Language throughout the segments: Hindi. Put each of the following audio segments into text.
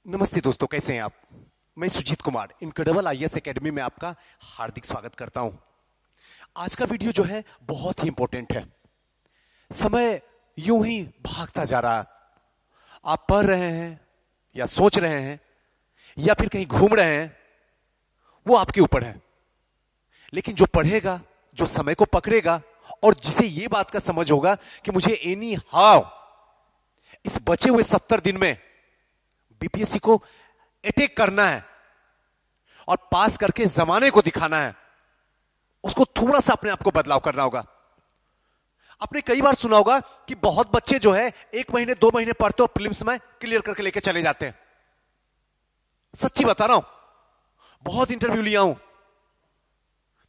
नमस्ते दोस्तों, कैसे हैं आप। मैं Sujit Kumar incredible IAS academy में आपका हार्दिक स्वागत करता हूं। आज का वीडियो जो है बहुत ही इंपॉर्टेंट है। समय यूं ही भागता जा रहा है। आप पढ़ रहे हैं या सोच रहे हैं या फिर कहीं घूम रहे हैं, वो आपके ऊपर है। लेकिन जो पढ़ेगा, जो समय को पकड़ेगा और जिसे ये बात का समझ होगा कि मुझे एनी हाउ इस बचे हुए 70 दिन में बीपीएससी को अटैक करना है और पास करके जमाने को दिखाना है, उसको थोड़ा सा अपने आप को बदलाव करना होगा। आपने कई बार सुना होगा कि बहुत बच्चे जो है 1 महीने 2 महीने पढ़ते और प्रीलिम्स में क्लियर करके लेके चले जाते हैं। सच्ची बता रहा हूं, बहुत इंटरव्यू लिया हूं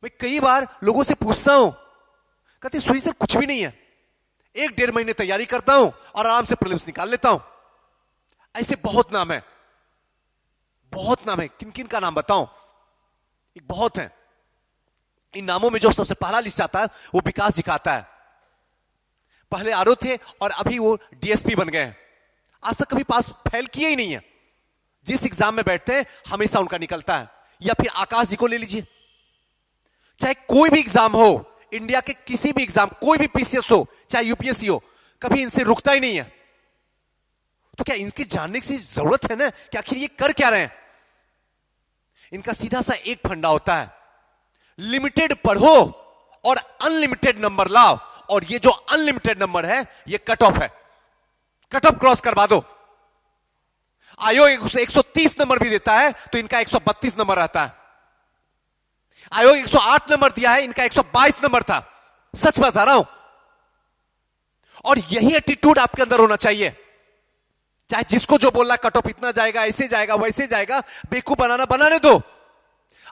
मैं। कई बार लोगों से पूछता हूं, कहते सुई सर कुछ भी नहीं है, 1-1.5 महीने तैयारी करता हूं और आराम से प्रीलिम्स निकाल लेता हूं। ऐसे बहुत नाम है, बहुत नाम है। किन किन का नाम बताऊं? एक बहुत है। इन नामों में जो सबसे पहला लिस्ट आता है वो विकास दिखाता है। पहले आरओ थे और अभी वो डीएसपी बन गए हैं। आज तक कभी पास फेल किए ही नहीं है। जिस एग्जाम में बैठते हैं हमेशा उनका निकलता है। या फिर आकाश जी को ले लीजिए, चाहे कोई भी एग्जाम हो, इंडिया के किसी भी एग्जाम, कोई भी पीसीएस हो चाहे यूपीएससी हो, कभी इनसे रुकता ही नहीं है। तो क्या इनकी जानने की जरूरत है ना कि आखिर ये कर क्या रहे हैं? इनका सीधा सा एक फंडा होता है, लिमिटेड पढ़ो और अनलिमिटेड नंबर लाओ। और ये जो अनलिमिटेड नंबर है ये कट ऑफ है। कट ऑफ क्रॉस करवा दो। आयोग 130 नंबर भी देता है तो इनका 132 नंबर रहता है। आयोग 108 नंबर दिया है, इनका 122 नंबर था। सच बता रहा हूं। और यही एटीट्यूड आपके अंदर होना चाहिए। चाहे जिसको जो बोल रहा कट ऑफ इतना जाएगा, ऐसे जाएगा, वैसे जाएगा, बेवकूफ बनाने दो।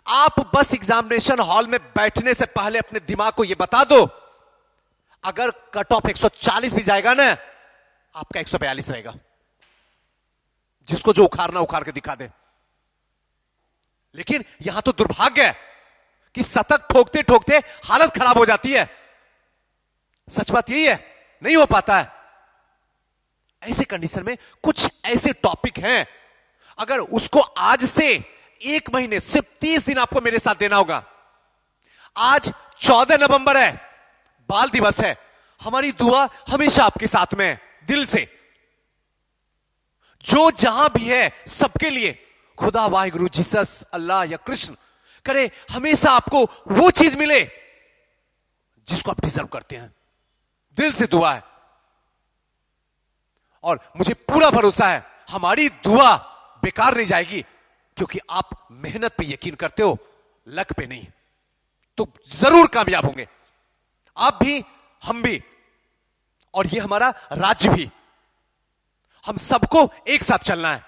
आप बस एग्जामिनेशन हॉल में बैठने से पहले अपने दिमाग को यह बता दो, अगर कट ऑफ 140 भी जाएगा ना, आपका 142 रहेगा। जिसको जो उखाड़ना उखाड़ के दिखा दे। लेकिन यहां तो दुर्भाग्य है कि शतक ठोकते ठोकते हालत खराब हो जाती है। सच बात यही है, नहीं हो पाता है। ऐसे कंडीशन में कुछ ऐसे टॉपिक हैं, अगर उसको आज से 1 महीने सिर्फ 30 दिन आपको मेरे साथ देना होगा। आज 14 नवंबर है, बाल दिवस है। हमारी दुआ हमेशा आपके साथ में है, दिल से। जो जहां भी है सबके लिए खुदा, वाहिगुरु, जीसस, अल्लाह या कृष्ण करे हमेशा आपको वो चीज मिले जिसको आप डिजर्व करते हैं। दिल से दुआ है। और मुझे पूरा भरोसा है हमारी दुआ बेकार नहीं जाएगी, क्योंकि आप मेहनत पे यकीन करते हो, लक पे नहीं। तो जरूर कामयाब होंगे, आप भी, हम भी, और ये हमारा राज्य भी। हम सबको एक साथ चलना है।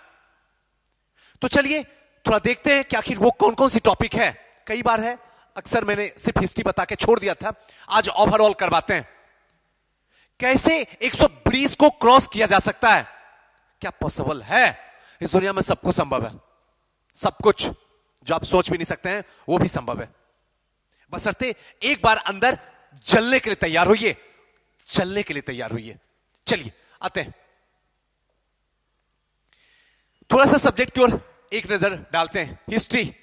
तो चलिए थोड़ा देखते हैं कि आखिर वो कौन कौन सी टॉपिक है। कई बार है, अक्सर मैंने सिर्फ हिस्ट्री बता के छोड़ दिया था, आज ओवरऑल करवाते हैं। कैसे 120 को क्रॉस किया जा सकता है? क्या पॉसिबल है? इस दुनिया में सब कुछ संभव है। सब कुछ जो आप सोच भी नहीं सकते हैं वो भी संभव है, बशर्ते एक बार अंदर जलने के लिए तैयार होइए, चलने के लिए तैयार होइए। चलिए आते हैं, थोड़ा सा सब्जेक्ट की ओर एक नजर डालते हैं। हिस्ट्री,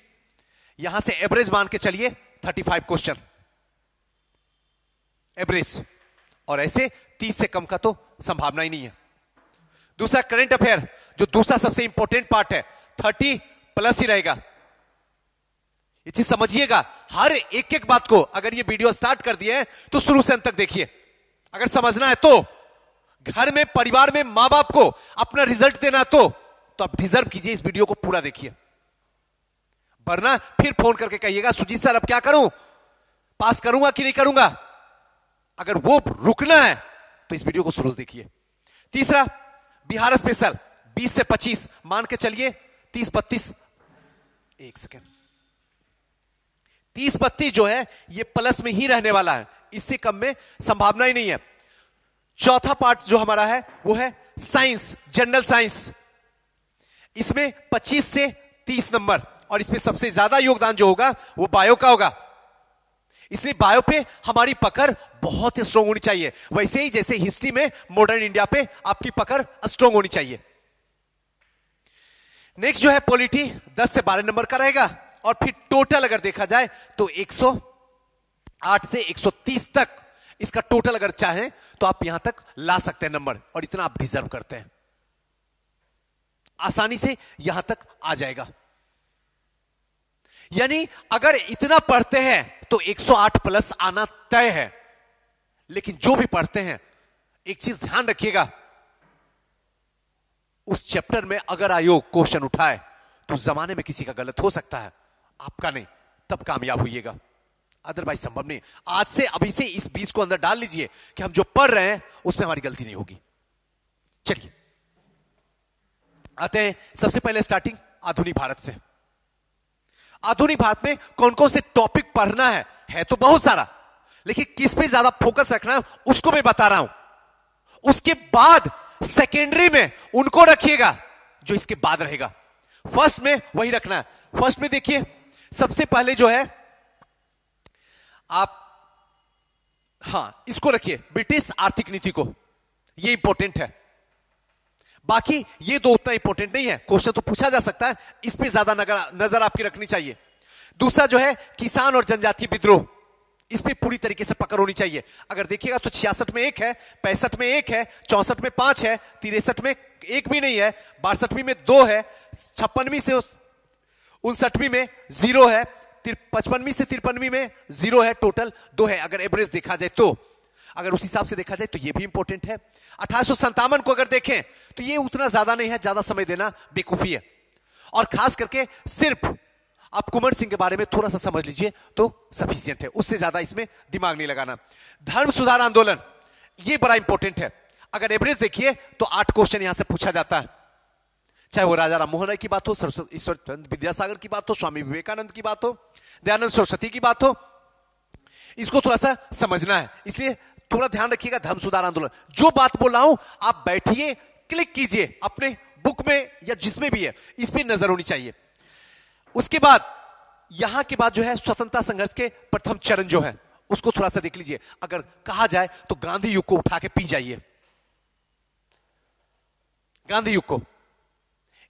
यहां से एवरेज मान के चलिए 35 क्वेश्चन एवरेज, और ऐसे 30 से कम का तो संभावना ही नहीं है। दूसरा करंट अफेयर, जो दूसरा सबसे इंपॉर्टेंट पार्ट है, 30 प्लस ही रहेगा। ये चीज समझिएगा, हर एक एक बात को, अगर ये वीडियो स्टार्ट कर दिए तो शुरू से अंत तक देखिए। अगर समझना है तो, घर में परिवार में मां बाप को अपना रिजल्ट देना है तो आप डिजर्व कीजिए, इस वीडियो को पूरा देखिए। वरना फिर फोन करके कहिएगा सुजीत सर अब क्या करूं, पास करूंगा कि नहीं करूंगा। अगर वो रुकना है तो इस वीडियो को शुरू से देखिए। तीसरा बिहार स्पेशल, 20 से 25 मान के चलिए, 30-32, एक सेकेंड, 30-32 जो है ये प्लस में ही रहने वाला है, इससे कम में संभावना ही नहीं है। चौथा पार्ट जो हमारा है वो है साइंस, जनरल साइंस। इसमें 25 से 30 नंबर, और इसमें सबसे ज्यादा योगदान जो होगा वो बायो का होगा। इसलिए बायो पे हमारी पकड़ बहुत स्ट्रांग होनी चाहिए, वैसे ही जैसे हिस्ट्री में मॉडर्न इंडिया पे आपकी पकड़ स्ट्रांग होनी चाहिए। नेक्स्ट जो है पॉलिटी 10 से 12 नंबर का रहेगा, और फिर टोटल अगर देखा जाए तो 108 से 130 तक इसका टोटल अगर चाहें तो आप यहां तक ला सकते हैं नंबर, और इतना आप डिजर्व करते हैं, आसानी से यहां तक आ जाएगा। यानी अगर इतना पढ़ते हैं तो 108 प्लस आना तय है। लेकिन जो भी पढ़ते हैं एक चीज ध्यान रखिएगा, उस चैप्टर में अगर आयोग क्वेश्चन उठाए तो जमाने में किसी का गलत हो सकता है, आपका नहीं, तब कामयाब होइएगा, अदरवाइज संभव नहीं। आज से अभी से इस 20 को अंदर डाल लीजिए कि हम जो पढ़ रहे हैं उसमें हमारी गलती नहीं होगी। चलिए आते हैं सबसे पहले स्टार्टिंग आधुनिक भारत से। आधुनिक भारत में कौन कौन से टॉपिक पढ़ना है तो बहुत सारा, लेकिन किस पे ज्यादा फोकस रखना है उसको मैं बता रहा हूं। उसके बाद सेकेंडरी में उनको रखिएगा जो इसके बाद रहेगा, फर्स्ट में वही रखना है। फर्स्ट में देखिए सबसे पहले जो है आप, इसको रखिए, ब्रिटिश आर्थिक नीति को, ये इंपॉर्टेंट है। बाकी ये दो उतना इंपॉर्टेंट नहीं है, क्वेश्चन तो पूछा जा सकता है, इस पे ज्यादा नजर आपकी रखनी चाहिए। दूसरा जो है किसान और जनजातीय विद्रोह, इस पे पूरी तरीके से पकड़ होनी चाहिए। अगर देखिएगा तो 66 में 1 है, 65 में 1 है, 64 में 5 है, 63 में 1 भी नहीं है, 62वीं में 2 है, 56वीं से 59वीं में 0 है, 55वीं से 53वीं में 0 है, टोटल 2 है। अगर एवरेज देखा जाए तो, अगर उस हिसाब से देखा जाए तो ये भी इंपॉर्टेंट है। 1857 को अगर देखें तो ये उतना ज्यादा नहीं है, ज्यादा समय देना बेवकूफी है। और खास करके सिर्फ आप कुंवर सिंह के बारे में थोड़ा सा समझ लीजिए तो सफिशिएंट है, उससे ज्यादा इसमें दिमाग नहीं लगाना। धर्म सुधार आंदोलन, ये बड़ा इंपॉर्टेंट है। अगर एवरेज देखिए तो 8 क्वेश्चन यहां से पूछा जाता है, चाहे वो राजा राम मोहन राय की बात हो, ईश्वर चंद्र विद्यासागर की बात हो, स्वामी विवेकानंद की बात हो, दयानंद सरस्वती की बात हो, इसको थोड़ा सा समझना है। इसलिए थोड़ा ध्यान रखिएगा। धर्म सुधार आंदोलन, जो बात बोल रहा हूं आप बैठिए, क्लिक कीजिए अपने बुक में या जिसमें भी है, इस पर नजर होनी चाहिए। उसके बाद यहां के बाद जो है स्वतंत्रता संघर्ष के प्रथम चरण जो है उसको थोड़ा सा देख लीजिए। अगर कहा जाए तो गांधी युग को उठा के पी जाइए। गांधी युग को,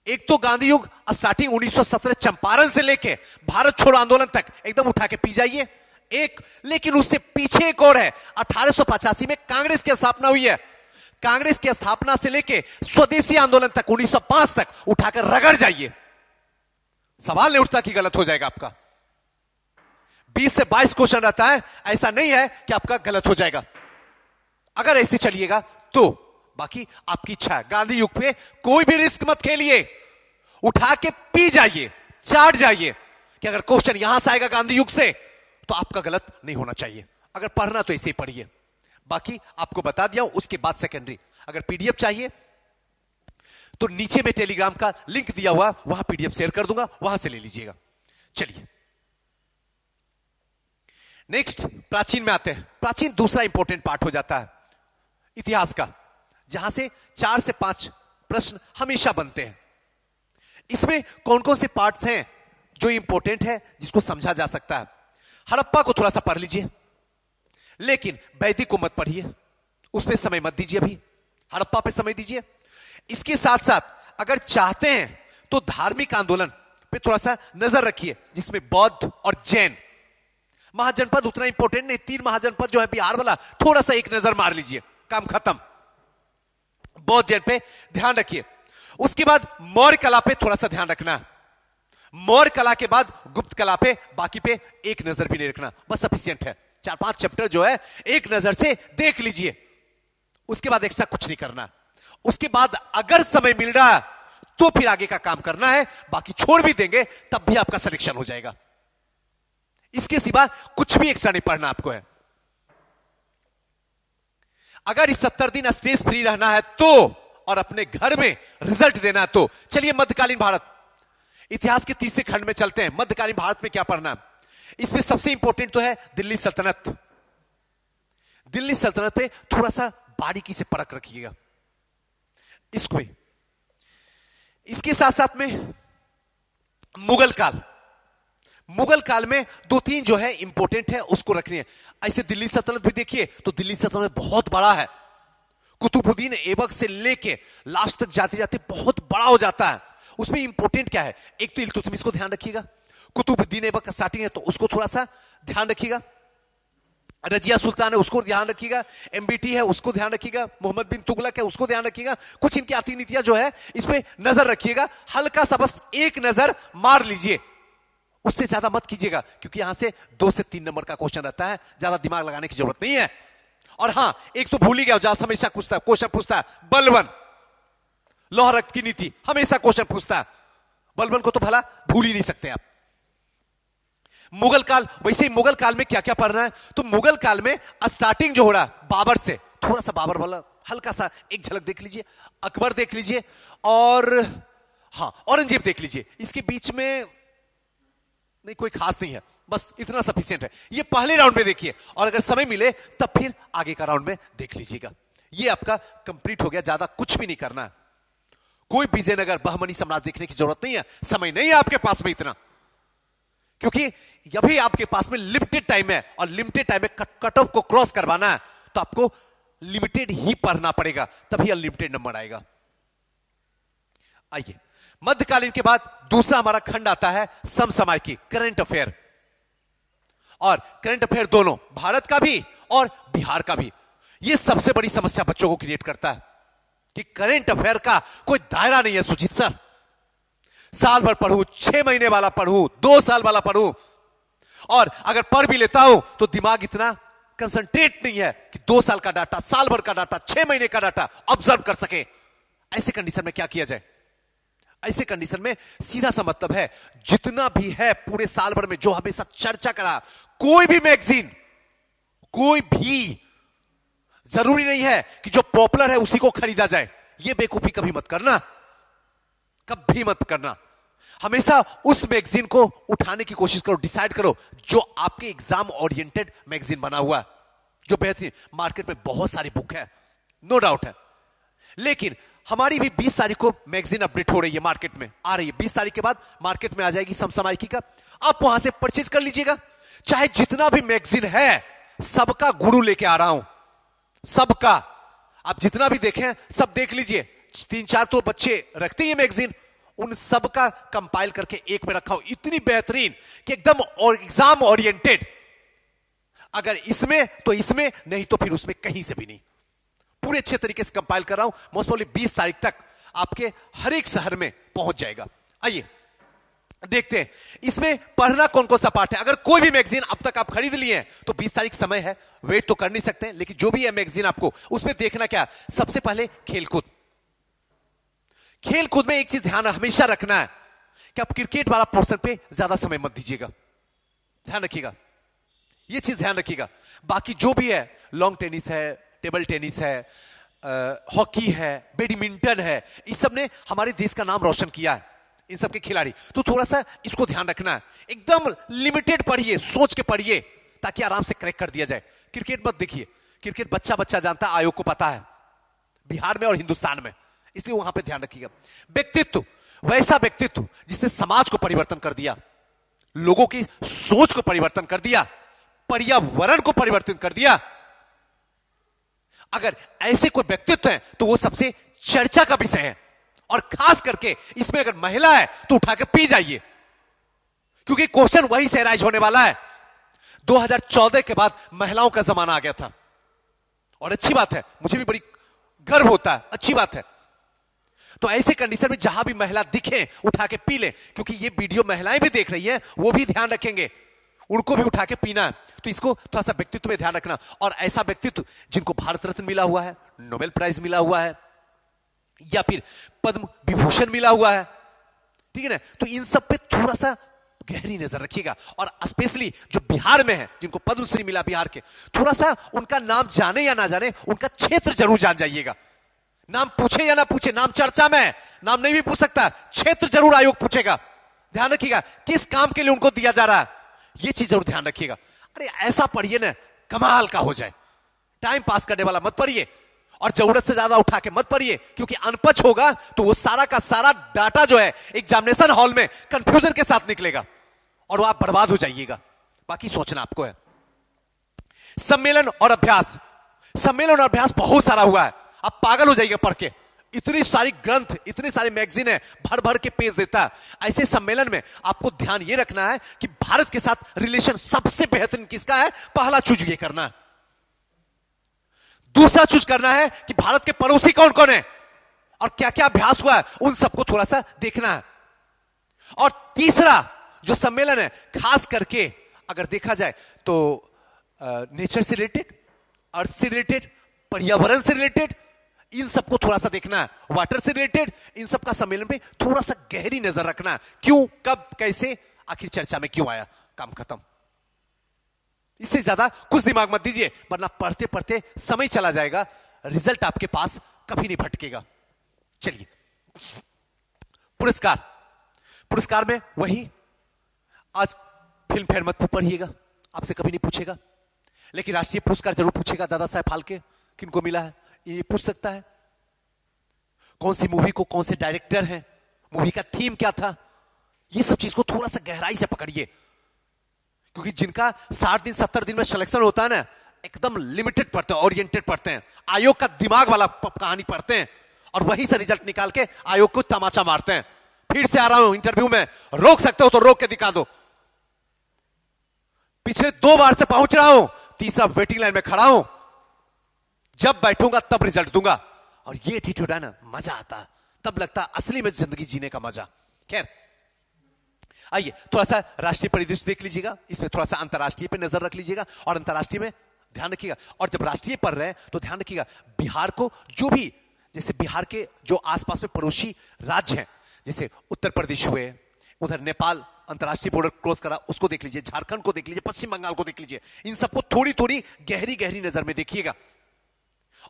एक तो गांधी युग स्टार्टिंग 1917 चंपारण से लेके भारत छोड़ो आंदोलन तक एकदम उठा के पी जाइए एक। लेकिन उससे पीछे एक और है, 1885 में कांग्रेस की स्थापना हुई है। कांग्रेस की स्थापना से लेके स्वदेशी आंदोलन तक 1905 तक उठाकर रगड़ जाइए, सवाल नहीं उठता कि गलत हो जाएगा आपका। 20 से 22 क्वेश्चन रहता है, ऐसा नहीं है कि आपका गलत हो जाएगा। अगर ऐसे चलिएगा तो बाकी आपकी इच्छा है। गांधी युग पे कोई भी रिस्क मत खेलिए, उठा के पी जाइए, चाट जाइए कि अगर क्वेश्चन यहां से आएगा गांधी युग से तो आपका गलत नहीं होना चाहिए। अगर पढ़ना तो ऐसे ही पढ़िए। बाकी आपको बता दिया हूं, उसके बाद सेकेंडरी। अगर पीडीएफ चाहिए तो नीचे में टेलीग्राम का लिंक दिया हुआ, वहां पीडीएफ शेयर कर दूंगा, वहां से ले लीजिएगा। चलिए नेक्स्ट प्राचीन में आते हैं। प्राचीन दूसरा इंपॉर्टेंट पार्ट हो जाता है इतिहास का, जहां से 4 से 5 प्रश्न हमेशा बनते हैं। इसमें कौन कौन से पार्ट्स हैं जो इंपॉर्टेंट है, जिसको समझा जा सकता है। हड़प्पा को थोड़ा सा पढ़ लीजिए, लेकिन वैदिक को मत पढ़िए, उस पर समय मत दीजिए, अभी हड़प्पा पे समय दीजिए। इसके साथ साथ अगर चाहते हैं तो धार्मिक आंदोलन पे थोड़ा सा नजर रखिए, जिसमें बौद्ध और जैन। महाजनपद उतना इंपॉर्टेंट नहीं, 3 महाजनपद जो है बिहार वाला, थोड़ा सा एक नजर मार लीजिए, काम खत्म। बौद्ध जैन पे ध्यान रखिए। उसके बाद मौर्य कला पे थोड़ा सा ध्यान रखना। मौर्य कला के बाद गुप्त कला पे, बाकी पे एक नजर भी नहीं रखना, बस सफिशिएंट है। 4-5 चैप्टर जो है एक नजर से देख लीजिए, उसके बाद एक्स्ट्रा कुछ नहीं करना। उसके बाद अगर समय मिल रहा है तो फिर आगे का काम करना है, बाकी छोड़ भी देंगे तब भी आपका सिलेक्शन हो जाएगा। इसके सिवा कुछ भी एक्स्ट्रा नहीं पढ़ना आपको है। अगर इस 70 दिन स्ट्रेस फ्री रहना है तो, और अपने घर में रिजल्ट देना है तो, चलिए मध्यकालीन भारत, इतिहास के तीसरे खंड में चलते हैं। मध्यकालीन भारत में क्या पढ़ना, इसमें सबसे इंपॉर्टेंट तो है दिल्ली सल्तनत। दिल्ली सल्तनत पे थोड़ा सा बारीकी से परख रखिएगा इसको भी। इसके साथ साथ में मुगल काल, मुगल काल में 2-3 जो है इंपॉर्टेंट है, उसको रखनी है। ऐसे दिल्ली सल्तनत भी देखिए तो दिल्ली सल्तनत बहुत बड़ा है, कुतुबुद्दीन ऐबक से लेके लास्ट तक जाते जाते बहुत बड़ा हो जाता है। उसमें इंपॉर्टेंट क्या है? एक तो इल्तुतमिश को ध्यान रखिएगा, कुतुबुद्दीन ऐबक का स्टार्टिंग है तो उसको थोड़ा सा ध्यान रखिएगा, रजिया सुल्तान है उसको ध्यान रखिएगा, एमबीटी है उसको ध्यान रखिएगा, मोहम्मद बिन तुगलक है उसको ध्यान रखिएगा, कुछ इनकी आर्थिक नीतियां जो है इस पे नजर रखिएगा, हल्का सा बस एक नजर मार लीजिए, उससे ज्यादा मत कीजिएगा, क्योंकि यहां से 2 से 3 नंबर का क्वेश्चन रहता है, ज्यादा दिमाग लगाने की जरूरत नहीं है। और हां, एक तो भूल ही गया, जहां हमेशा पूछता है क्वेश्चन पूछता है बलबन, लौह रक्त की नीति हमेशा क्वेश्चन पूछता है, बलबन को तो भला भूल ही नहीं सकते आप। मुगल काल, वैसे ही मुगल काल में क्या क्या पढ़ना है, तो मुगल काल में स्टार्टिंग जो हो रहा है बाबर से, थोड़ा सा बाबर वाला हल्का सा एक झलक देख लीजिए, अकबर देख लीजिए, और हां औरंगजेब देख लीजिए, इसके बीच में नहीं कोई खास नहीं है, बस इतना सफिशिएंट है। ये पहले राउंड में देखिए, और अगर समय मिले तब फिर आगे का राउंड में देख लीजिएगा। ये आपका कंप्लीट हो गया, ज्यादा कुछ भी नहीं करना है। कोई विजयनगर बहमनी साम्राज्य देखने की जरूरत नहीं है, समय नहीं है आपके पास में इतना, क्योंकि अभी आपके पास में लिमिटेड टाइम है, और लिमिटेड टाइम में कट ऑफ को क्रॉस करवाना है तो आपको लिमिटेड ही पढ़ना पड़ेगा, तभी अनलिमिटेड नंबर आएगा। आइए, मध्यकालीन के बाद दूसरा हमारा खंड आता है समसामयिकी, करंट अफेयर। और करंट अफेयर दोनों भारत का भी और बिहार का भी, यह सबसे बड़ी समस्या बच्चों को क्रिएट करता है कि करंट अफेयर का कोई दायरा नहीं है। सुजीत सर, साल भर पढ़ूं, 6 महीने वाला पढ़ूं, 2 साल वाला पढ़ूं, और अगर पढ़ भी लेता हूं तो दिमाग इतना कंसंट्रेट नहीं है कि 2 साल का डाटा, साल भर का डाटा, 6 महीने का डाटा ऑब्जर्व कर सके। ऐसे कंडीशन में क्या किया जाए? ऐसे कंडीशन में सीधा सा मतलब है, जितना भी है पूरे साल भर में जो हमेशा चर्चा करा, कोई भी मैगजीन, कोई भी, जरूरी नहीं है कि जो पॉपुलर है उसी को खरीदा जाए। यह बेवकूफी कभी मत करना, कभी मत करना। हमेशा उस मैगजीन को उठाने की कोशिश करो, डिसाइड करो जो आपके एग्जाम ओरिएंटेड मैगजीन बना हुआ है, जो बेहतरीन। मार्केट में बहुत सारी बुक है, नो डाउट है, लेकिन हमारी भी 20 तारीख को मैगजीन अपडेट हो रही है, मार्केट में आ रही है। 20 तारीख के बाद मार्केट में आ जाएगी समसामयिकी का, आप वहां से परचेज कर लीजिएगा। चाहे जितना भी मैगजीन है, सबका गुरु लेके आ रहा हूं, सबका। आप जितना भी देखें सब देख लीजिए, 3-4 तो बच्चे रखते हैं मैगजीन, उन सबका कंपाइल करके एक में रखा हो, इतनी बेहतरीन कि एकदम और एग्जाम ओरिएंटेड। अगर इसमें तो इसमें, नहीं तो फिर उसमें कहीं से भी नहीं। पूरे अच्छे तरीके से कंपाइल कर रहा हूं, मोस्ट प्रोबेबली 20 तारीख तक आपके हर एक शहर में पहुंच जाएगा। आइए देखते हैं इसमें पढ़ना कौन कौन सा पार्ट है। अगर कोई भी मैगजीन अब तक आप खरीद लिए हैं तो 20 तारीख समय है, वेट तो कर नहीं सकते, लेकिन जो भी है मैगजीन आपको उसमें देखना क्या, सबसे पहले खेलकूद। खेलकूद में एक चीज ध्यान हमेशा रखना है कि आप क्रिकेट वाला पोर्शन पे ज्यादा समय मत दीजिएगा, ध्यान रखिएगा, ये चीज ध्यान रखिएगा। बाकी जो भी है, लॉन्ग टेनिस है, टेबल टेनिस है, हॉकी है, बैडमिंटन है, इस सब ने हमारे देश का नाम रोशन किया है, इन सब के खिलाड़ी। तो थोड़ा सा इसको ध्यान रखना है, एकदम लिमिटेड पढ़िए, सोच के पढ़िए, ताकि आराम से क्रैक कर दिया जाए। क्रिकेट मत देखिए, क्रिकेट बच्चा बच्चा जानता है, आयोग को पता है, बिहार में और हिंदुस्तान में, इसलिए वहां पे ध्यान रखिएगा। व्यक्तित्व, वैसा व्यक्तित्व जिसने समाज को परिवर्तन कर दिया, लोगों की सोच को परिवर्तन कर दिया, पर्यावरण को परिवर्तन कर दिया। अगर ऐसे कोई व्यक्तित्व है तो वो सबसे चर्चा का विषय है, और खास करके इसमें अगर महिला है तो उठा के पी जाइए, क्योंकि क्वेश्चन वही से राइज होने वाला है। 2014 के बाद महिलाओं का जमाना आ गया था, और अच्छी बात है, मुझे भी बड़ी गर्व होता है, अच्छी बात है। तो ऐसे कंडीशन में जहां भी महिला दिखे उठा के पी ले, क्योंकि ये वीडियो महिलाएं भी देख रही हैं, वो भी ध्यान रखेंगे, उनको भी उठा के पीना है। तो इसको थोड़ा सा व्यक्तित्व में ध्यान रखना, और ऐसा व्यक्तित्व जिनको भारत रत्न मिला हुआ है, नोबेल प्राइज मिला हुआ है, या फिर पद्म विभूषण मिला हुआ है, ठीक है ना, तो इन सब पे थोड़ा सा गहरी नजर रखिएगा। और स्पेशली जो बिहार में है, जिनको पद्मश्री मिला बिहार के, थोड़ा सा उनका नाम जाने या ना जाने, उनका क्षेत्र जरूर जान जाइएगा। नाम पूछे या ना पूछे, नाम चर्चा में है, नाम नहीं भी पूछ सकता, क्षेत्र जरूर आयोग पूछेगा। ध्यान रखिएगा किस काम के लिए उनको दिया जा रहा है, ये चीज जरूर ध्यान रखिएगा। अरे ऐसा पढ़िए ना कमाल का हो जाए, टाइम पास करने वाला मत पढ़िए, और जरूरत से ज्यादा उठा के मत पढ़िए, क्योंकि अनपढ़ होगा तो वो सारा का सारा डाटा जो है एग्जामिनेशन हॉल में कंफ्यूजन के साथ निकलेगा, और वो आप बर्बाद हो जाइएगा। बाकी सोचना आपको है। सम्मेलन और अभ्यास, सम्मेलन और अभ्यास बहुत सारा हुआ है, आप पागल हो जाइएगा पढ़ के। इतनी सारी ग्रंथ, इतनी सारी मैगजीन है, भर भर के पेज देता है। ऐसे सम्मेलन में आपको ध्यान यह रखना है कि भारत के साथ रिलेशन सबसे बेहतरीन किसका है, पहला चूज ये करना है। दूसरा चूज करना है कि भारत के पड़ोसी कौन कौन है और क्या क्या अभ्यास हुआ है, उन सबको थोड़ा सा देखना है। और तीसरा जो सम्मेलन है, खास करके अगर देखा जाए तो नेचर से रिलेटेड, अर्थ से रिलेटेड, पर्यावरण से रिलेटेड, इन सबको थोड़ा सा देखना है। वाटर से रिलेटेड, इन सब का सम्मेलन पे थोड़ा सा गहरी नजर रखना है। क्यों, कब, कैसे, आखिर चर्चा में क्यों आया, काम खत्म। इससे ज्यादा कुछ दिमाग मत दीजिए, वरना पढ़ते पढ़ते समय चला जाएगा, रिजल्ट आपके पास कभी नहीं भटकेगा। चलिए, पुरस्कार। पुरस्कार में वही, आज फिल्म फेयर मत पढ़िएगा, आपसे कभी नहीं पूछेगा, लेकिन राष्ट्रीय पुरस्कार जरूर पूछेगा। दादा साहब फाल्के किनको मिला है, ये पूछ सकता है। कौन सी मूवी को कौन से डायरेक्टर हैं, मूवी का थीम क्या था, ये सब चीज को थोड़ा सा गहराई से पकड़िए। क्योंकि जिनका 60 दिन 70 दिन में सिलेक्शन होता है ना, एकदम लिमिटेड पढ़ते हैं, ओरिएंटेड पढ़ते हैं, आयोग का दिमाग वाला कहानी पढ़ते हैं, और वहीं से रिजल्ट निकाल के आयोग को तमाचा मारते हैं। फिर से आ रहा हूं इंटरव्यू में, रोक सकते हो तो रोक के दिखा दो। पिछले 2 बार से पहुंच रहा हूं, तीसरा वेटिंग लाइन में खड़ा हूं, जब बैठूंगा तब रिजल्ट दूंगा। और ये एटीट्यूड है ना, मजा आता, तब लगता असली में जिंदगी जीने का मजा। खैर, आइए थोड़ा सा राष्ट्रीय परिदृश्य देख लीजिएगा, इसमें थोड़ा सा अंतरराष्ट्रीय पे नजर रख लीजिएगा, और अंतरराष्ट्रीय में ध्यान रखिएगा। और जब राष्ट्रीय पढ़ रहे हैं तो ध्यान रखिएगा, बिहार को जो भी, जैसे बिहार के जो आसपास में पड़ोसी राज्य हैं, जैसे उत्तर प्रदेश हुए, उधर नेपाल अंतरराष्ट्रीय बॉर्डर क्रॉस करा, उसको देख लीजिए, झारखंड को देख लीजिए, पश्चिम बंगाल को देख लीजिए, इन सबको थोड़ी थोड़ी गहरी गहरी नजर में देखिएगा।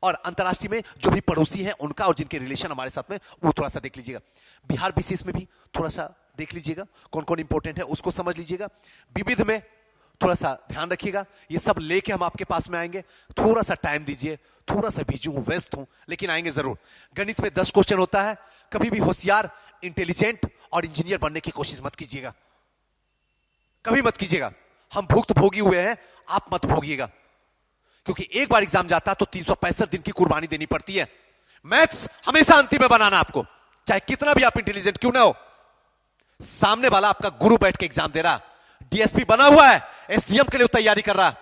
और अंतरराष्ट्रीय में जो भी पड़ोसी हैं उनका और जिनके रिलेशन हमारे साथ में, वो थोड़ा सा देख लीजिएगा। बिहार विशेष में भी थोड़ा सा देख लीजिएगा, कौन कौन इंपॉर्टेंट है उसको समझ लीजिएगा। विविध में थोड़ा सा ध्यान रखिएगा, ये सब लेके हम आपके पास में आएंगे, थोड़ा सा टाइम दीजिए, थोड़ा सा बिजी हूं, व्यस्त हूं, लेकिन आएंगे जरूर। गणित में 10 क्वेश्चन होता है, कभी भी होशियार, इंटेलिजेंट और इंजीनियर बनने की कोशिश मत कीजिएगा, कभी मत कीजिएगा। हम भुक्तभोगी हुए हैं, आप मत भोगिएगा, क्योंकि एक बार एग्जाम जाता है तो 365 दिन की कुर्बानी देनी पड़ती है। मैथ्स हमेशा अंतिम में बनाना आपको, चाहे कितना भी आप इंटेलिजेंट क्यों ना हो। सामने वाला आपका गुरु बैठ के एग्जाम दे रहा, डीएसपी बना हुआ है, एसडीएम के लिए तैयारी कर रहा,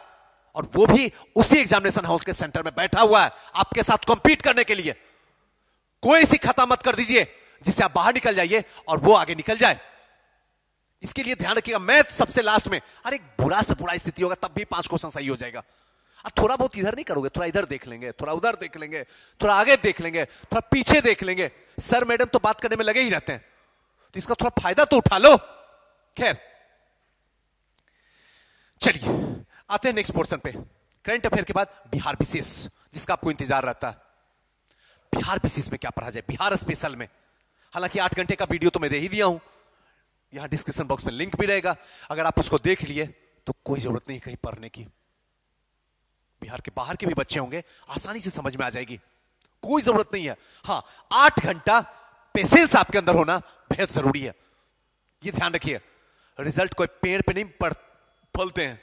और वो भी उसी एग्जामिनेशन हॉल के सेंटर में बैठा हुआ है आपके साथ कंपीट करने के लिए। कोई सी खता मत कर दीजिए जिससे आप बाहर निकल जाइए और वो आगे निकल जाए। इसके लिए ध्यान रखिएगा, मैथ सबसे लास्ट में। अरे बुरा से बुरा स्थिति होगा तब भी 5 क्वेश्चन सही हो जाएगा। थोड़ा बहुत इधर नहीं करोगे, थोड़ा इधर देख लेंगे, थोड़ा उधर देख लेंगे, थोड़ा आगे देख लेंगे, थोड़ा पीछे देख लेंगे, सर मैडम तो बात करने में लगे ही रहते हैं, तो इसका थोड़ा फायदा तो उठा लो। खैर, चलिए आते हैं नेक्स्ट पोर्शन पे। करंट अफेयर के बाद बिहार विशेष, जिसका आपको इंतजार रहता है। बिहार विशेष में क्या पढ़ा जाए, बिहार स्पेशल में। हालांकि 8 घंटे का वीडियो तो मैं दे ही दिया हूं, यहां डिस्क्रिप्शन बॉक्स में लिंक भी रहेगा, अगर आप उसको देख लिए तो कोई जरूरत नहीं कहीं पढ़ने की। बिहार के बाहर के भी बच्चे होंगे, आसानी से समझ में आ जाएगी, कोई जरूरत नहीं है। हाँ, 8 घंटा पेशेंस आपके अंदर होना बेहद जरूरी है, ये ध्यान रखिए। रिजल्ट कोई पेड़ पे नहीं फलते हैं,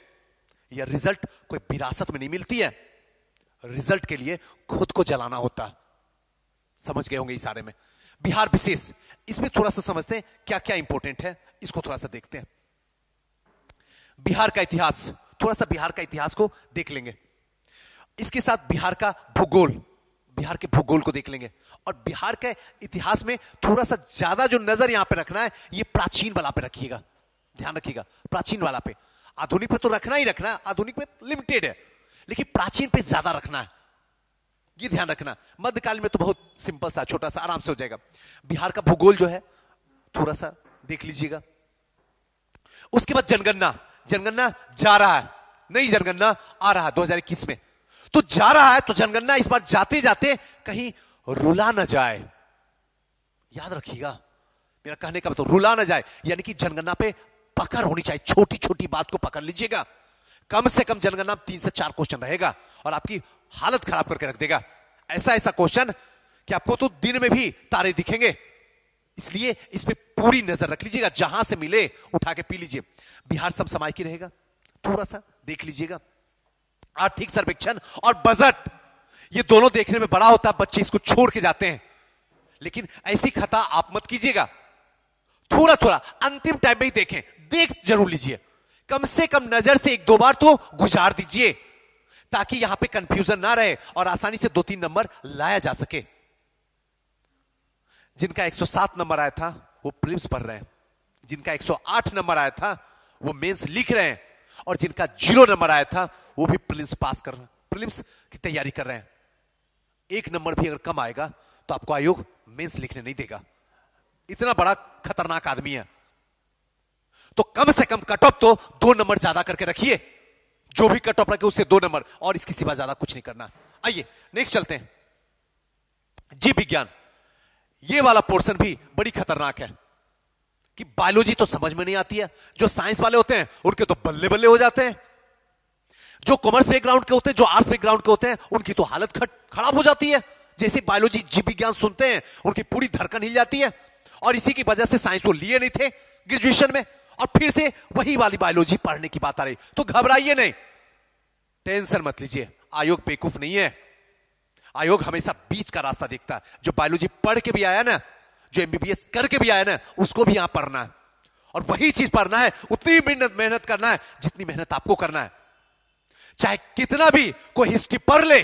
या रिजल्ट कोई विरासत में नहीं मिलती है, रिजल्ट के लिए खुद को जलाना होता है। समझ गए होंगे इस सारे में। बिहार विशेष, इसमें थोड़ा सा समझते हैं क्या क्या इंपॉर्टेंट है, इसको थोड़ा सा देखते हैं। बिहार का इतिहास, थोड़ा सा बिहार का इतिहास को देख लेंगे, इसके साथ बिहार का भूगोल, बिहार के भूगोल को देख लेंगे, और बिहार के इतिहास में थोड़ा सा ज्यादा जो नजर यहां पे रखना है, ये प्राचीन वाला पे रखिएगा, ध्यान रखिएगा, प्राचीन वाला पे। आधुनिक पे तो रखना ही रखना है, आधुनिक में लिमिटेड है, लेकिन प्राचीन पे ज्यादा रखना है, ये ध्यान रखना। मध्यकाल में तो बहुत सिंपल सा, छोटा सा, आराम से हो जाएगा। बिहार का भूगोल जो है थोड़ा सा देख लीजिएगा। उसके बाद जनगणना, जनगणना जा रहा है, नई जनगणना आ रहा है 2021 में, तो जा रहा है, तो जनगणना इस बार जाते जाते कहीं रुला ना जाए, याद रखिएगा मेरा कहने का मतलब, रुला ना जाए, यानी कि जनगणना पे पकड़ होनी चाहिए, छोटी छोटी बात को पकड़ लीजिएगा। कम से कम जनगणना 3 से 4 क्वेश्चन रहेगा और आपकी हालत खराब करके रख देगा। ऐसा ऐसा क्वेश्चन कि आपको तो दिन में भी तारे दिखेंगे, इसलिए इस पे पूरी नजर रख लीजिएगा, जहां से मिले उठा के पी लीजिए। बिहार सब समाज की रहेगा, थोड़ा सा देख लीजिएगा। आर्थिक सर्वेक्षण और बजट, ये दोनों देखने में बड़ा होता है, बच्चे इसको छोड़ के जाते हैं, लेकिन ऐसी खता आप मत कीजिएगा। थोड़ा थोड़ा अंतिम टाइम में ही देखें, देख जरूर लीजिए, कम से कम नजर से एक दो बार तो गुजार दीजिए, ताकि यहां पे कंफ्यूजन ना रहे और आसानी से 2-3 नंबर लाया जा सके। जिनका 107 नंबर आया था वो प्रीलिम्स पढ़ रहे हैं, जिनका 108 नंबर आया था वो मेंस लिख रहे हैं, और जिनका 0 नंबर आया था वो भी प्रीलिम्स पास कर रहे हैं, प्रीलिम्स की तैयारी कर रहे हैं। एक नंबर भी अगर कम आएगा तो आपको आयोग मेंस लिखने नहीं देगा। इतना बड़ा खतरनाक आदमी है। तो कम से कम कट ऑफ तो 2 नंबर ज्यादा करके रखिए, जो भी कट ऑफ रखे उससे 2 नंबर, और इसके सिवा ज्यादा कुछ नहीं करना। आइए नेक्स्ट चलते हैं। जीव विज्ञान, ये वाला पोर्शन भी बड़ी खतरनाक है कि बायोलॉजी तो समझ में नहीं आती है। जो साइंस वाले होते हैं उनके तो बल्ले बल्ले हो जाते हैं, जो कॉमर्स बैकग्राउंड के होते हैं, जो आर्ट्स बैकग्राउंड के होते हैं, उनकी तो हालत खराब हो जाती है। जैसे बायोलॉजी जीव विज्ञान सुनते हैं उनकी पूरी धड़कन हिल जाती है, और इसी की वजह से साइंस वो लिए नहीं थे ग्रेजुएशन में, और फिर से वही वाली बायोलॉजी पढ़ने की बात आ रही। तो घबराइए नहीं, टेंशन मत लीजिए, आयोग बेवकूफ नहीं है। आयोग हमेशा बीच का रास्ता देखता है। जो बायोलॉजी पढ़ के भी आया ना, जो एमबीबीएस करके भी आया ना, उसको भी यहां पढ़ना है, और वही चीज पढ़ना है, उतनी मेहनत करना है जितनी मेहनत आपको करना है। चाहे कितना भी कोई हिस्ट्री पढ़ ले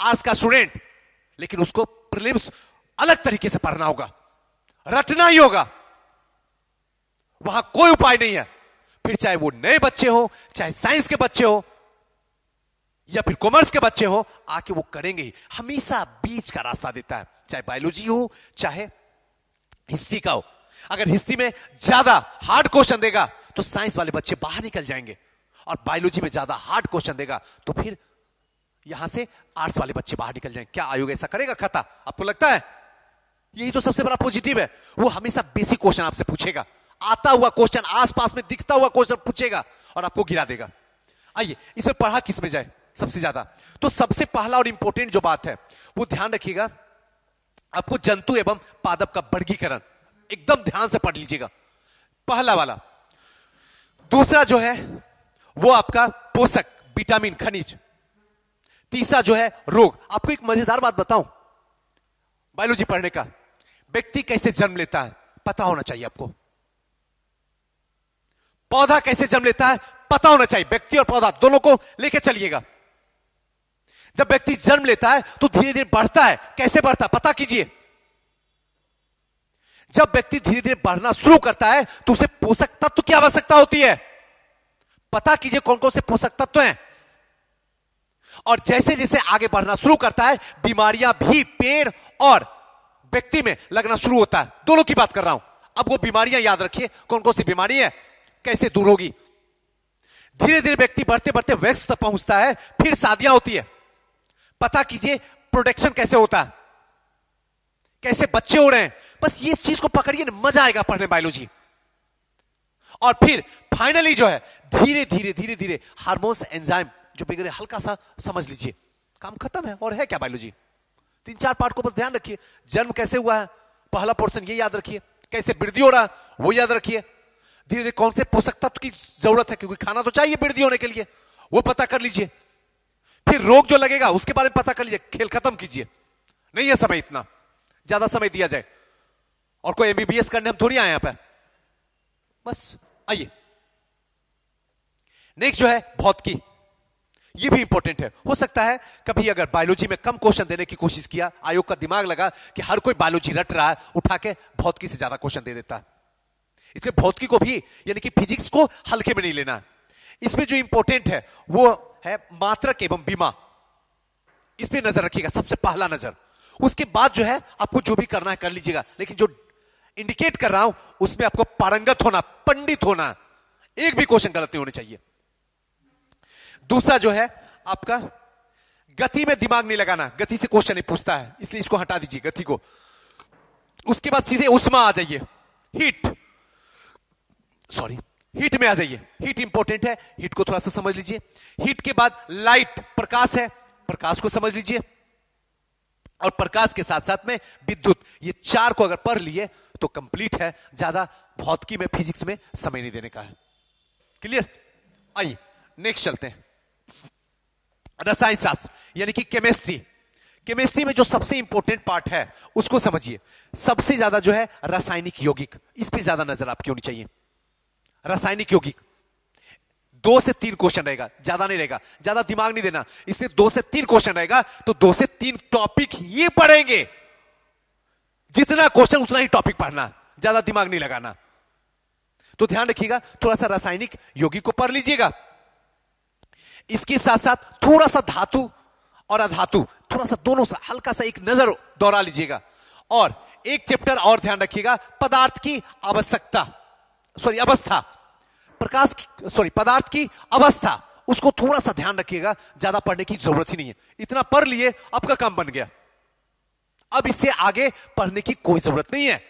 आर्ट्स का स्टूडेंट, लेकिन उसको प्रीलिम्स अलग तरीके से पढ़ना होगा, रटना ही होगा, वहां कोई उपाय नहीं है। फिर चाहे वो नए बच्चे हो, चाहे साइंस के बच्चे हो, या फिर कॉमर्स के बच्चे हो, आके वो करेंगे ही। हमेशा बीच का रास्ता देता है, चाहे बायोलॉजी हो चाहे हिस्ट्री का हो। अगर हिस्ट्री में ज्यादा हार्ड क्वेश्चन देगा तो साइंस वाले बच्चे बाहर निकल जाएंगे, और बायोलॉजी में ज्यादा हार्ड क्वेश्चन देगा तो फिर यहां से आर्ट्स वाले बच्चे बाहर निकल जाएंगे। क्या आयोग ऐसा करेगा खता? आपको लगता है? यही तो सबसे बड़ा पॉजिटिव है, वो हमेशा बेसिक क्वेश्चन आपसे पूछेगा, आता हुआ क्वेश्चन, आसपास में दिखता हुआ क्वेश्चन पूछेगा और आपको गिरा देगा। आइए इसमें पढ़ा किस में जाए सबसे ज्यादा? तो सबसे पहला और इंपॉर्टेंट जो बात है वो ध्यान रखिएगा, आपको जंतु एवं पादप का वर्गीकरण एकदम ध्यान से पढ़ लीजिएगा, पहला वाला। दूसरा जो है वो आपका पोषक, विटामिन, खनिज। तीसरा जो है रोग। आपको एक मजेदार बात बताऊं बायोलॉजी पढ़ने का, व्यक्ति कैसे जन्म लेता है पता होना चाहिए आपको, पौधा कैसे जन्म लेता है पता होना चाहिए। व्यक्ति और पौधा दोनों को लेके चलिएगा। जब व्यक्ति जन्म लेता है तो धीरे धीरे बढ़ता है, कैसे बढ़ता है पता कीजिए। जब व्यक्ति धीरे धीरे बढ़ना शुरू करता है तो उसे पोषक तत्व की आवश्यकता होती है, पता कीजिए कौन कौन से पोषक तत्व हैं। और जैसे जैसे आगे बढ़ना शुरू करता है, बीमारियां भी पेड़ और व्यक्ति में लगना शुरू होता है, दोनों की बात कर रहा हूं। अब वो बीमारियां याद रखिए, कौन कौन सी बीमारी है, कैसे दूर होगी। धीरे धीरे व्यक्ति बढ़ते बढ़ते वयस्क तक पहुंचता है, फिर शादियां होती है, पता कीजिए प्रोटेक्शन कैसे होता है, कैसे बच्चे हो रहे हैं। बस ये चीज को पकड़िए, मजा आएगा पढ़ने बायोलॉजी। और फिर फाइनली जो है धीरे धीरे धीरे धीरे हार्मोन्स, एंजाइम जो बिगड़े, हल्का सा समझ लीजिए, काम खत्म है। और है क्या बायोलॉजी? 3-4 पार्ट को बस ध्यान रखिए। जन्म कैसे हुआ है पहला पोर्शन ये याद रखिए, कैसे वृद्धि हो रहा है वो याद रखिए, धीरे धीरे कौन से पोषक तत्व की जरूरत है, क्योंकि खाना तो चाहिए वृद्धि होने के लिए, वो पता कर लीजिए। फिर रोग जो लगेगा उसके बारे में पता कर लीजिए, खेल खत्म कीजिए। नहीं है समय इतना, ज्यादा समय दिया जाए, और कोई एमबीबीएस करने हम थोड़ी आए यहां पर। बस आइए नेक्स्ट जो है भौतिकी, ये भी इंपॉर्टेंट है। हो सकता है कभी अगर बायोलॉजी में कम क्वेश्चन देने की कोशिश किया, आयोग का दिमाग लगा कि हर कोई बायोलॉजी रट रहा है, उठा के भौतिकी से ज्यादा क्वेश्चन दे देता है। इसलिए भौतिकी को भी यानी कि फिजिक्स को हल्के में नहीं लेना। इसमें जो इंपॉर्टेंट है वो है मात्रक एवं बीमा, इस पे नजर रखिएगा, सबसे पहला नजर। उसके बाद जो है आपको जो भी करना है कर लीजिएगा, लेकिन जो इंडिकेट कर रहा हूं उसमें आपको पारंगत होना, पंडित होना, एक भी क्वेश्चन गलत नहीं होने चाहिए। दूसरा जो है आपका गति में दिमाग नहीं लगाना, गति से क्वेश्चन नहीं पूछता है, इसलिए इसको हटा दीजिए गति को। उसके बाद सीधे उष्मा आ जाइए, हीट में आ जाइए। हीट इंपॉर्टेंट है, हीट को थोड़ा सा समझ लीजिए। हीट के बाद लाइट, प्रकाश है, प्रकाश को समझ लीजिए, और प्रकाश के साथ साथ में विद्युत। ये 4 को अगर पढ़ लिए तो कंप्लीट है, ज्यादा भौतिकी में फिजिक्स में समय नहीं देने का है। क्लियर? आइए नेक्स्ट चलते हैं, रसायन शास्त्र यानी कि केमिस्ट्री। केमिस्ट्री में जो सबसे इंपॉर्टेंट पार्ट है उसको समझिए। सबसे ज्यादा जो है रासायनिक यौगिक, इस पे ज्यादा नजर आपकी होनी चाहिए। रासायनिक यौगिक 2 से 3 क्वेश्चन रहेगा, ज्यादा नहीं रहेगा, ज्यादा दिमाग नहीं देना, इसलिए 2 से 3 क्वेश्चन रहेगा। तो 2 से 3 टॉपिक ये पढ़ेंगे, जितना क्वेश्चन उतना ही टॉपिक पढ़ना, ज्यादा दिमाग नहीं लगाना। तो ध्यान रखिएगा, थोड़ा सा रासायनिक यौगिक को पढ़ लीजिएगा। इसके साथ साथ थोड़ा सा धातु और अधातु, थोड़ा सा दोनों सा हल्का सा एक नजर दौड़ा लीजिएगा। और एक चैप्टर और ध्यान रखिएगा, पदार्थ की आवश्यकता, अवस्था, पदार्थ की अवस्था, उसको थोड़ा सा ध्यान रखिएगा। ज्यादा पढ़ने की जरूरत ही नहीं है, इतना पढ़ लिए आपका काम बन गया। अब इससे आगे पढ़ने की कोई जरूरत नहीं है।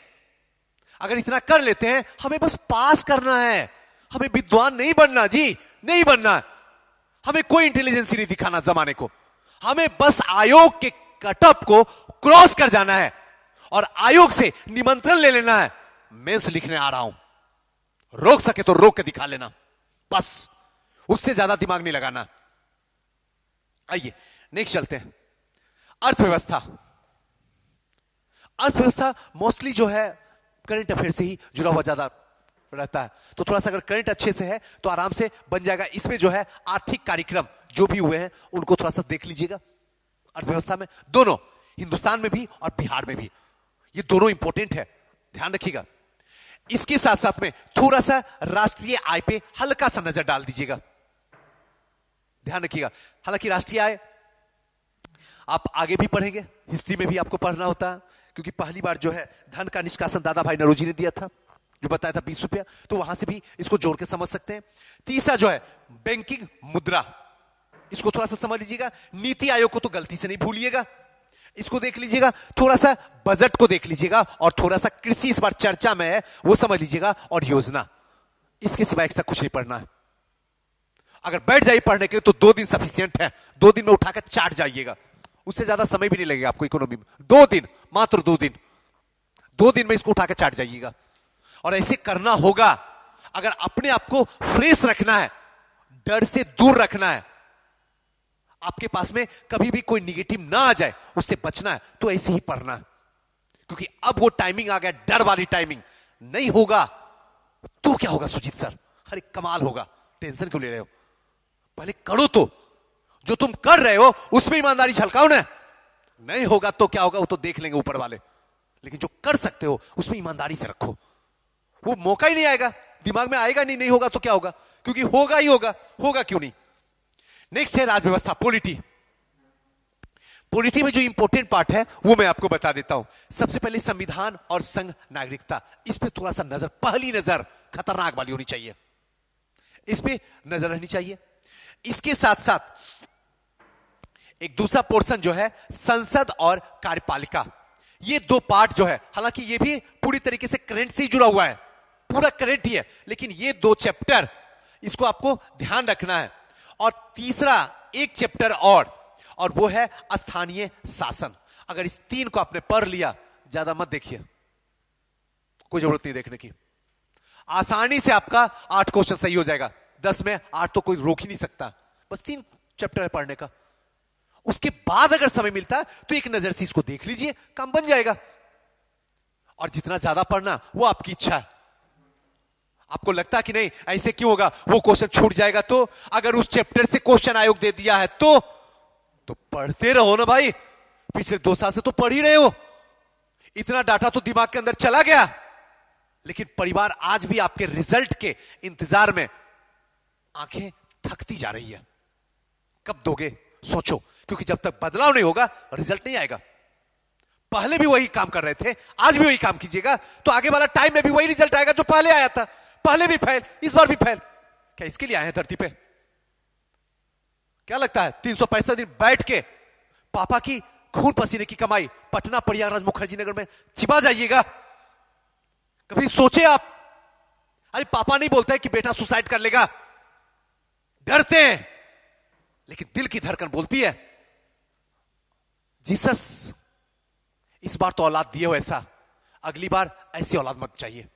अगर इतना कर लेते हैं, हमें बस पास करना है, हमें विद्वान नहीं बनना जी, नहीं बनना। हमें कोई इंटेलिजेंस नहीं दिखाना जमाने को, हमें बस आयोग के कटअप को क्रॉस कर जाना है और आयोग से निमंत्रण ले लेना है, मेंस लिखने आ रहा हूं, रोक सके तो रोक के दिखा लेना, बस। उससे ज्यादा दिमाग नहीं लगाना। आइए नेक्स्ट चलते हैं, अर्थव्यवस्था। अर्थव्यवस्था मोस्टली जो है करंट अफेयर से ही जुड़ा हुआ ज्यादा रहता है, तो थोड़ा सा अगर करंट अच्छे से है तो आराम से बन जाएगा। इसमें जो है आर्थिक कार्यक्रम जो भी हुए हैं उनको थोड़ा सा देख लीजिएगा। अर्थव्यवस्था में दोनों, हिंदुस्तान में भी और बिहार में भी, ये दोनों इंपॉर्टेंट है, ध्यान रखिएगा। इसके साथ साथ में थोड़ा सा राष्ट्रीय आय पे हल्का सा नजर डाल दीजिएगा, ध्यान रखिएगा। हालांकि राष्ट्रीय आय आप आगे भी पढ़ेंगे, हिस्ट्री में भी आपको पढ़ना होता है, क्योंकि पहली बार जो है धन का निष्कासन दादा भाई नौरोजी ने दिया था, जो बताया था 20 रुपया, तो वहां से भी इसको जोड़ के समझ सकते हैं। तीसरा जो है बैंकिंग मुद्रा, इसको थोड़ा सा समझ लीजिएगा। नीति आयोग को तो गलती से नहीं भूलिएगा, इसको देख लीजिएगा। थोड़ा सा बजट को देख लीजिएगा और थोड़ा सा कृषि इस बार चर्चा में है वो समझ लीजिएगा, और योजना। इसके सिवा एक्स्ट्रा कुछ नहीं पढ़ना है। अगर बैठ जाइए पढ़ने के लिए तो 2 दिन सफिशिएंट है, 2 दिन में उठाकर चाट जाइएगा, उससे ज्यादा समय भी नहीं लगेगा आपको इकोनॉमी में। 2 दिन, मात्र 2 दिन, 2 दिन में इसको उठाकर चाट जाइएगा। और ऐसे करना होगा अगर अपने आप को फ्रेश रखना है, डर से दूर रखना है, आपके पास में कभी भी कोई निगेटिव ना आ जाए, उससे बचना है, तो ऐसे ही पढ़ना है। क्योंकि अब वो टाइमिंग आ गया, डर वाली टाइमिंग। नहीं होगा तो क्या होगा सुजीत सर? अरे कमाल होगा, टेंशन क्यों ले रहे हो? पहले करो, तो जो तुम कर रहे हो उसमें ईमानदारी झलकाओ ना। नहीं होगा तो क्या होगा, वो तो देख लेंगे ऊपर वाले, लेकिन जो कर सकते हो उसमें ईमानदारी से रखो। वो मौका ही नहीं आएगा, दिमाग में आएगा नहीं, नहीं होगा तो क्या होगा, क्योंकि होगा ही होगा, होगा क्यों नहीं। नेक्स्ट है राजव्यवस्था, पॉलिटी। पॉलिटी में जो इंपॉर्टेंट पार्ट है वो मैं आपको बता देता हूं। सबसे पहले संविधान और संघ नागरिकता, इस पे थोड़ा सा नजर, पहली नजर खतरनाक वाली होनी चाहिए, इस पे नजर रहनी चाहिए। इसके साथ साथ एक दूसरा पोर्शन जो है संसद और कार्यपालिका, ये 2 पार्ट जो है, हालांकि ये भी पूरी तरीके से करंट से जुड़ा हुआ है, पूरा करंट ही है, लेकिन ये 2 चैप्टर इसको आपको ध्यान रखना है। और तीसरा एक चैप्टर और वो है स्थानीय शासन। अगर इस 3 को आपने पढ़ लिया, ज्यादा मत देखिए, कोई जरूरत नहीं देखने की, आसानी से आपका 8 क्वेश्चन सही हो जाएगा। 10 में 8 तो कोई रोक ही नहीं सकता, बस 3 चैप्टर है पढ़ने का। उसके बाद अगर समय मिलता है तो एक नजर से इसको देख लीजिए, काम बन जाएगा। और जितना ज्यादा पढ़ना वो आपकी इच्छा है। आपको लगता है कि नहीं ऐसे क्यों होगा, वो क्वेश्चन छूट जाएगा, तो अगर उस चैप्टर से क्वेश्चन आयोग दे दिया है तो पढ़ते रहो ना भाई। पिछले 2 साल से तो पढ़ ही रहे हो, इतना डाटा तो दिमाग के अंदर चला गया। लेकिन परिवार आज भी आपके रिजल्ट के इंतजार में आंखें थकती जा रही है। कब दोगे सोचो, क्योंकि जब तक बदलाव नहीं होगा रिजल्ट नहीं आएगा। पहले भी वही काम कर रहे थे, आज भी वही काम कीजिएगा तो आगे वाला टाइम में भी वही रिजल्ट आएगा जो पहले आया था। पहले भी फेल, इस बार भी फेल। क्या इसके लिए आए हैं धरती पे? क्या लगता है 365 दिन बैठ के पापा की खून पसीने की कमाई पटना प्रयागराज मुखर्जी नगर में चिपा जाइएगा? कभी सोचे आप? अरे पापा नहीं बोलते हैं कि बेटा सुसाइड कर लेगा, डरते हैं, लेकिन दिल की धड़कन बोलती है जीसस इस बार तो औलाद दिए हो ऐसा, अगली बार ऐसी औलाद मत चाहिए।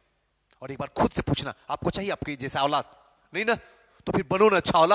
और एक बार खुद से पूछना, आपको चाहिए आपकी जैसा औलाद? नहीं ना, तो फिर बनो ना अच्छा औलाद।